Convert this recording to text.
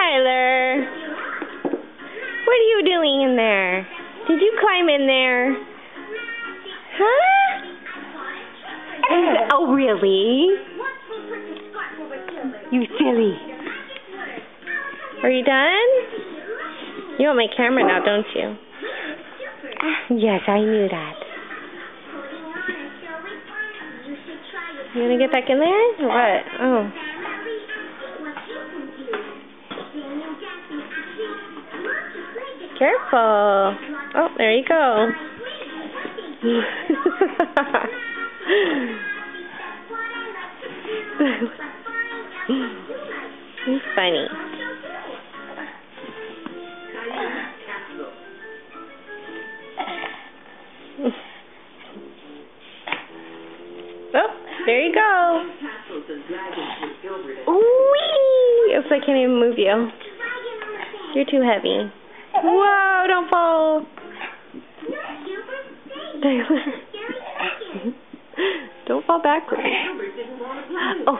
Tyler. What are you doing in there? Did you climb in there? Huh? Oh, really? You silly. Are you done? You want my camera now, don't you? Yes, I knew that. You want to get back in there? Or what? Oh. Careful. Oh, there you go. He's funny. Oh, there you go. Whee! Oops, I can't even move you. You're too heavy. Whoa, don't fall. Don't fall backwards. Oh.